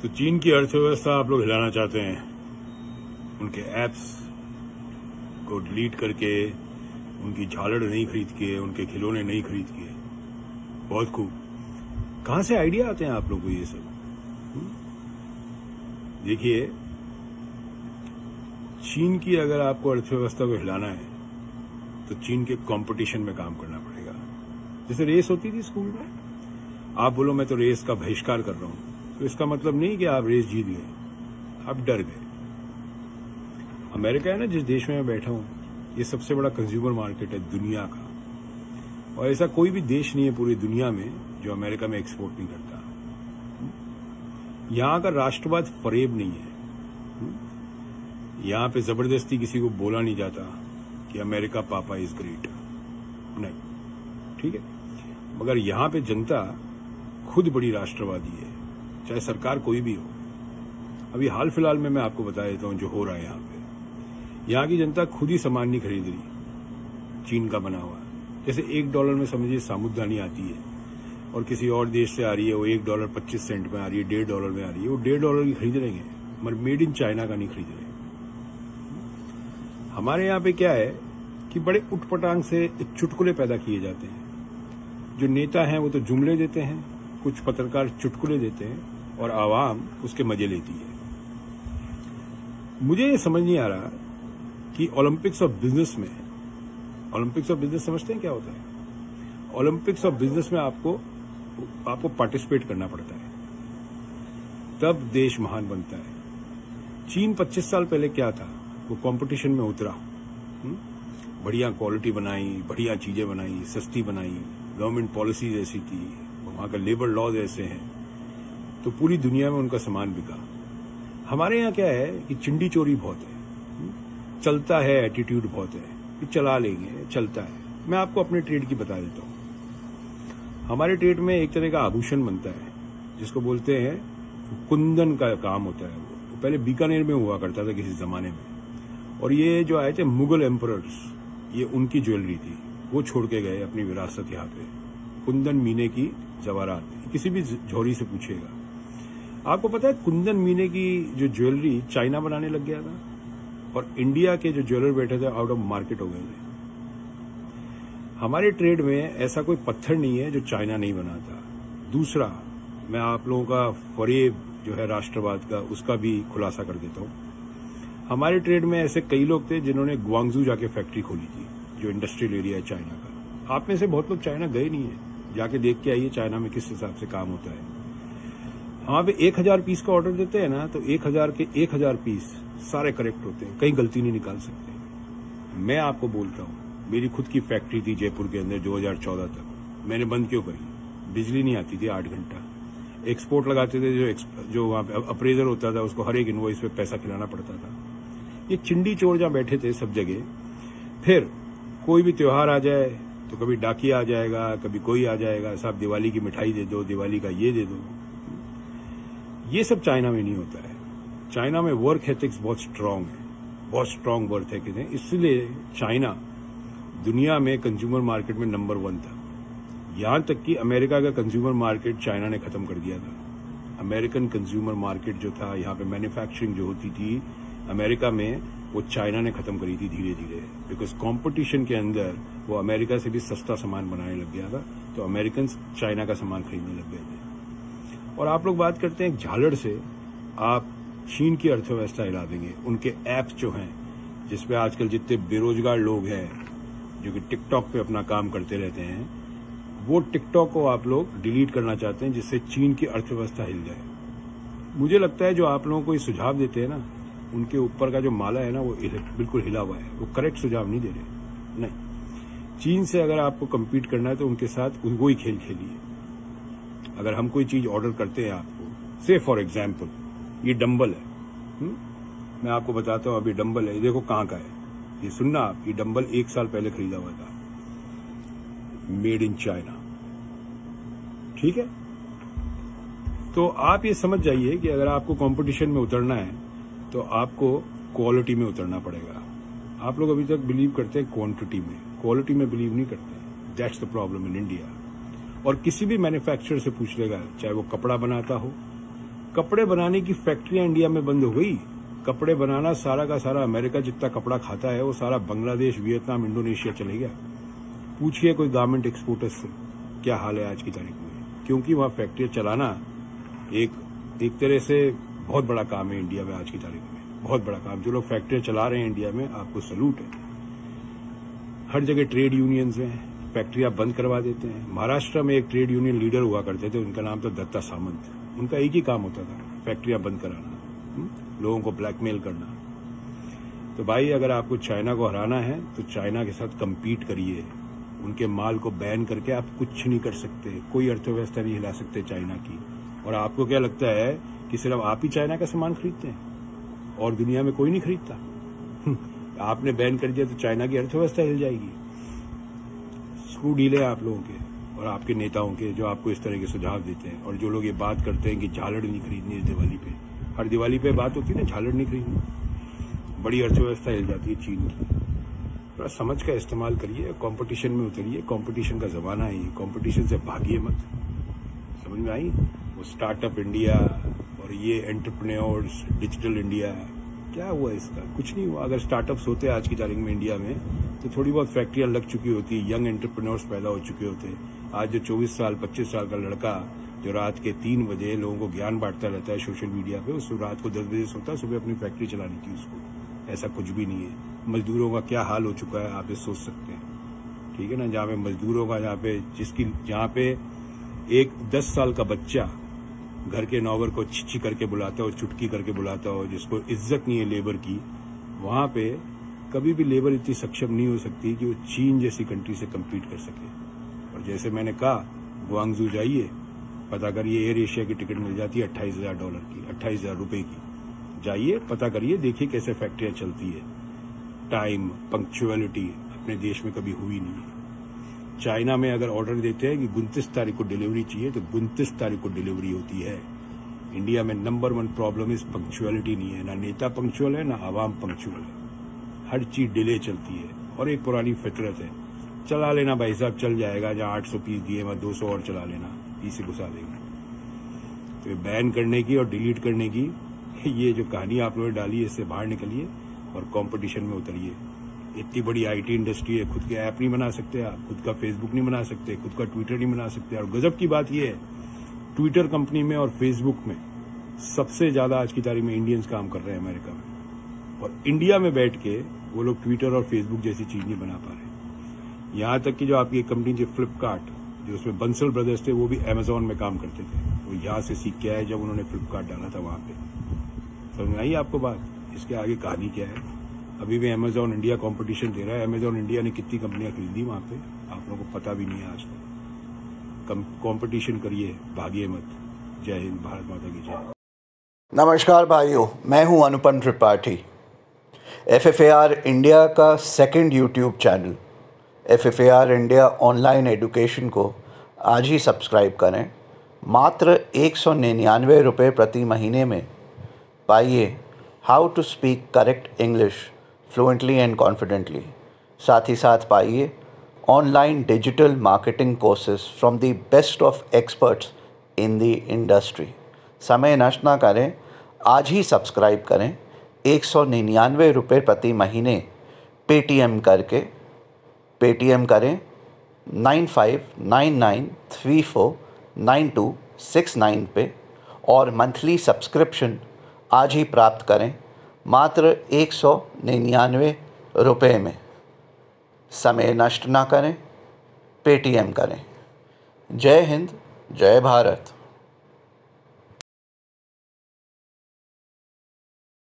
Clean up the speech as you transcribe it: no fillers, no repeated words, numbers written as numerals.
तो चीन की अर्थव्यवस्था आप लोग हिलाना चाहते हैं, उनके ऐप्स को डिलीट करके, उनकी झालड़ नहीं खरीद के, उनके खिलौने नहीं खरीद के। बहुत खूब। कहां से आइडिया आते हैं आप लोग को ये सब? देखिए, चीन की अगर आपको अर्थव्यवस्था को हिलाना है तो चीन के कंपटीशन में काम करना पड़ेगा। जैसे रेस होती थी स्कूल में, आप बोलो मैं तो रेस का बहिष्कार कर रहा हूं, तो इसका मतलब नहीं कि आप रेस जीत गए, आप डर गए। अमेरिका है ना, जिस देश में मैं बैठा हूं, ये सबसे बड़ा कंज्यूमर मार्केट है दुनिया का, और ऐसा कोई भी देश नहीं है पूरी दुनिया में जो अमेरिका में एक्सपोर्ट नहीं करता। यहां का राष्ट्रवाद फरेब नहीं है। यहां पे जबरदस्ती किसी को बोला नहीं जाता कि अमेरिका पापा इज ग्रेट, नहीं, ठीक है। मगर यहां पे जनता खुद बड़ी राष्ट्रवादी है, चाहे सरकार कोई भी हो। अभी हाल फिलहाल में मैं आपको बता देता हूं जो हो रहा है यहां पे। यहां की जनता खुद ही सामान नहीं खरीद रही चीन का बना हुआ। जैसे $1 में समझिए साबुदानी आती है और किसी और देश से आ रही है, वो $1.25 में आ रही है, $1.5 में आ रही है, वो $1.5 की खरीद रहे हैं, मगर मेड इन चाइना का नहीं खरीद रहे। हमारे यहाँ पे क्या है कि बड़े उटपटांग से चुटकुले पैदा किए जाते हैं। जो नेता हैं वो तो जुमले देते हैं, कुछ पत्रकार चुटकुले देते हैं और आवाम उसके मजे लेती है। मुझे ये समझ नहीं आ रहा कि ओलंपिक्स ऑफ बिजनेस में, ओलंपिक्स ऑफ बिजनेस समझते हैं क्या होता है? ओलंपिक्स ऑफ बिजनेस में आपको पार्टिसिपेट करना पड़ता है, तब देश महान बनता है। चीन 25 साल पहले क्या था, वो कंपटीशन में उतरा, बढ़िया क्वालिटी बनाई, बढ़िया चीजें बनाई, सस्ती बनाई, गवर्नमेंट पॉलिसीज ऐसी थी, वहां का लेबर लॉज ऐसे हैं, तो पूरी दुनिया में उनका सामान बिका। हमारे यहाँ क्या है कि चिंडी चोरी बहुत है, चलता है, एटीट्यूड बहुत है कि चला लेंगे, चलता है। मैं आपको अपने ट्रेड की बता देता हूँ। हमारे ट्रेड में एक तरह का आभूषण बनता है जिसको बोलते हैं कुंदन का काम होता है। वो पहले बीकानेर में हुआ करता था किसी जमाने में, और ये जो आए थे मुगल एम्परर्स, ये उनकी ज्वेलरी थी, वो छोड़ के गए अपनी विरासत यहाँ पे। कुंदन मीने की जवाहरात, किसी भी झोरी से पूछेगा। आपको पता है कुंदन मीने की जो ज्वेलरी चाइना बनाने लग गया था, और इंडिया के जो ज्वेलर बैठे थे आउट ऑफ मार्केट हो गए थे। हमारे ट्रेड में ऐसा कोई पत्थर नहीं है जो चाइना नहीं बनाता। दूसरा, मैं आप लोगों का फरेब जो है राष्ट्रवाद का, उसका भी खुलासा कर देता हूं। हमारे ट्रेड में ऐसे कई लोग थे जिन्होंने ग्वांगजू जाके फैक्ट्री खोली थी, जो इंडस्ट्रियल एरिया है चाइना का। आप में से बहुत लोग चाइना गए नहीं है, जाके देख के आइए चाइना में किस हिसाब से काम होता है। वहां पे 1000 पीस का ऑर्डर देते हैं ना, तो 1000 के 1000 पीस सारे करेक्ट होते हैं, कहीं गलती नहीं निकाल सकते। मैं आपको बोलता हूं, मेरी खुद की फैक्ट्री थी जयपुर के अंदर 2014 तक, मैंने बंद क्यों करी? बिजली नहीं आती थी 8 घंटा। एक्सपोर्ट लगाते थे, जो वहां पे अप्रेजर होता था उसको हर एक इनवॉइस पे पैसा खिलाना पड़ता था। ये चिंडी चोर जहां बैठे थे सब जगह। फिर कोई भी त्योहार आ जाए तो कभी डाकिया आ जाएगा, कभी कोई आ जाएगा, साहब दिवाली की मिठाई दे दो, दिवाली का ये दे दो। ये सब चाइना में नहीं होता है। चाइना में वर्क एथिक्स बहुत स्ट्रांग है, बहुत स्ट्रांग वर्क एथिक्स है। इसलिए चाइना दुनिया में कंज्यूमर मार्केट में नंबर 1 था। यहां तक कि अमेरिका का कंज्यूमर मार्केट चाइना ने खत्म कर दिया था। अमेरिकन कंज्यूमर मार्केट जो था, यहाँ पे मैन्युफैक्चरिंग जो होती थी अमेरिका में, वो चाइना ने खत्म करी थी धीरे धीरे। बिकॉज कंपटीशन के अंदर वो अमेरिका से भी सस्ता सामान बनाने लग गया था, तो अमेरिकन चाइना का सामान खरीदने लग गए थे। और आप लोग बात करते हैं झालड़ से आप चीन की अर्थव्यवस्था हिला देंगे। उनके ऐप्स जो हैं, जिसपे आजकल जितने बेरोजगार लोग हैं जो कि टिकटॉक पे अपना काम करते रहते हैं, वो टिकटॉक को आप लोग डिलीट करना चाहते हैं, जिससे चीन की अर्थव्यवस्था हिल जाए। मुझे लगता है जो आप लोगों को ये सुझाव देते हैं ना, उनके ऊपर का जो माला है ना, वो बिल्कुल हिला हुआ है, वो करेक्ट सुझाव नहीं दे रहे। नहीं, चीन से अगर आपको कम्पीट करना है तो उनके साथ वो ही खेल खेलिए। अगर हम कोई चीज ऑर्डर करते हैं आपको, से फॉर एग्जाम्पल ये डंबल है, मैं आपको बताता हूं, अभी डंबल है, ये देखो कहां का है, ये सुनना आप, ये डंबल 1 साल पहले खरीदा हुआ था, मेड इन चाइना, ठीक है। तो आप ये समझ जाइए कि अगर आपको कंपटीशन में उतरना है तो आपको क्वालिटी में उतरना पड़ेगा। आप लोग अभी तक बिलीव करते हैं क्वांटिटी में, क्वालिटी में बिलीव नहीं करते। That's the problem in India. और किसी भी मैन्युफैक्चरर से पूछ लेगा, चाहे वो कपड़ा बनाता हो, कपड़े बनाने की फैक्ट्रियां इंडिया में बंद हो गई। कपड़े बनाना सारा का सारा अमेरिका जितना कपड़ा खाता है वो सारा बांग्लादेश, वियतनाम, इंडोनेशिया चले गया। पूछिए कोई गारमेंट एक्सपोर्टर्स से क्या हाल है आज की तारीख में, क्योंकि वहां फैक्ट्रियां चलाना एक तरह से बहुत बड़ा काम है इंडिया में आज की तारीख में, बहुत बड़ा काम। जो लोग फैक्ट्रियां चला रहे हैं इंडिया में, आपको सलूट है। हर जगह ट्रेड यूनियंस हैं, फैक्ट्रियां बंद करवा देते हैं। महाराष्ट्र में एक ट्रेड यूनियन लीडर हुआ करते थे, उनका नाम था दत्ता सामंत। उनका एक ही काम होता था, फैक्ट्रियां बंद कराना, लोगों को ब्लैकमेल करना। तो भाई अगर आपको चाइना को हराना है तो चाइना के साथ कम्पीट करिए। उनके माल को बैन करके आप कुछ नहीं कर सकते, कोई अर्थव्यवस्था नहीं हिला सकते चाइना की। और आपको क्या लगता है कि सिर्फ आप ही चाइना का सामान खरीदते हैं और दुनिया में कोई नहीं खरीदता? आपने बैन कर दिया तो चाइना की अर्थव्यवस्था हिल जाएगी। स्क्रू ढीले आप लोगों के और आपके नेताओं के, जो आपको इस तरह के सुझाव देते हैं। और जो लोग ये बात करते हैं कि झालड़ नहीं खरीदनी इस दिवाली पे, हर दिवाली पे बात होती है ना, झालड़ नहीं खरीदनी, बड़ी अर्थव्यवस्था हिल जाती है चीन की। थोड़ा समझ का इस्तेमाल करिए, कंपटीशन में उतरिए। कंपटीशन का जमाना है ये, कंपटीशन से भागिए मत। समझ में आई? वो स्टार्टअप इंडिया और ये एंटरप्रेन्योर्स, डिजिटल इंडिया, क्या हुआ इसका? कुछ नहीं हुआ। अगर स्टार्टअप्स होते आज की तारीख में इंडिया में तो थोड़ी बहुत फैक्ट्रियां लग चुकी होती, यंग एंटरप्रेन्योर्स पैदा हो चुके होते। आज जो 24 साल 25 साल का लड़का जो रात के 3 बजे लोगों को ज्ञान बांटता रहता है सोशल मीडिया पे, उस रात को 10 बजे सोता है, सुबह अपनी फैक्ट्री चलानी थी उसको। ऐसा कुछ भी नहीं है। मजदूरों का क्या हाल हो चुका है आप ये सोच सकते हैं, ठीक है ना? जहाँ पे मजदूरों का, जहाँ पे एक 10 साल का बच्चा घर के नौकर को छिछी करके बुलाता हो, चुटकी करके बुलाता हो, जिसको इज्जत नहीं है लेबर की, वहां पे कभी भी लेबर इतनी सक्षम नहीं हो सकती कि वो चीन जैसी कंट्री से कम्पीट कर सके। और जैसे मैंने कहा, ग्वांगजू जाइए, पता करिए एयर एशिया की टिकट मिल जाती है $28,000 की, $28,000 की। जाइए, पता करिए, देखिए कैसे फैक्ट्रियां चलती है। टाइम, पंक्चुअलिटी अपने देश में कभी हुई नहीं है। चाइना में अगर ऑर्डर देते हैं कि 29 तारीख को डिलीवरी चाहिए तो 29 तारीख को डिलीवरी होती है। इंडिया में नंबर 1 प्रॉब्लम इस पंक्चुअलिटी नहीं है। ना नेता पंक्चुअल है, ना आवाम पंक्चुअल है। हर चीज डिले चलती है और एक पुरानी फितरत है। चला लेना भाई साहब, चल जाएगा। जहां 800 पीस दिए वहां 200 और चला लेना, पीस घुसा देंगे। तो ये बैन करने की और डिलीट करने की ये जो कहानी आप लोगों ने डाली है, इससे बाहर निकलिए और कंपटीशन में उतरिए। इतनी बड़ी आईटी इंडस्ट्री है, खुद के ऐप नहीं बना सकते आप, खुद का फेसबुक नहीं बना सकते, खुद का ट्विटर नहीं बना सकते। और गजब की बात यह है, ट्विटर कंपनी में और फेसबुक में सबसे ज्यादा आज की तारीख में इंडियंस काम कर रहे हैं अमेरिका में, और इंडिया में बैठ के वो लोग ट्विटर और फेसबुक जैसी चीज नहीं बना पा रहे। यहां तक कि जो आपकी एक कंपनी जो फ्लिपकार्ट, जो उसमें बंसल ब्रदर्स थे, वो भी अमेजोन में काम करते थे। वो यहां से सीख के आए जब उन्होंने फ्लिपकार्ट डाला था वहां पे। समझ आई आपको बात? इसके आगे कहानी क्या है? अभी भी अमेजोन इंडिया कंपटीशन दे रहा है। अमेजोन इंडिया ने कितनी कंपनियां खरीदी वहां पे, आप लोगों को पता भी नहीं है आज तक। कंपटीशन करिए, भागिए मत। जय हिंद, भारत माता की जय। नमस्कार भाइयों, मैं हूं अनुपम त्रिपाठी। FFAR इंडिया का second YouTube channel FFAR India online education को आज ही सब्सक्राइब करें। मात्र 199 रुपये प्रति महीने में पाइए how to speak correct English fluently and confidently. साथ ही साथ पाइए online digital marketing courses from the best of experts in the industry. समय नष्ट ना करें, आज ही सब्सक्राइब करें। 199 रुपये प्रति महीने पेटीएम करें 9599349269 पे, और मंथली सब्सक्रिप्शन आज ही प्राप्त करें मात्र 199 रुपये में। समय नष्ट ना करें, पेटीएम करें। जय हिंद, जय भारत।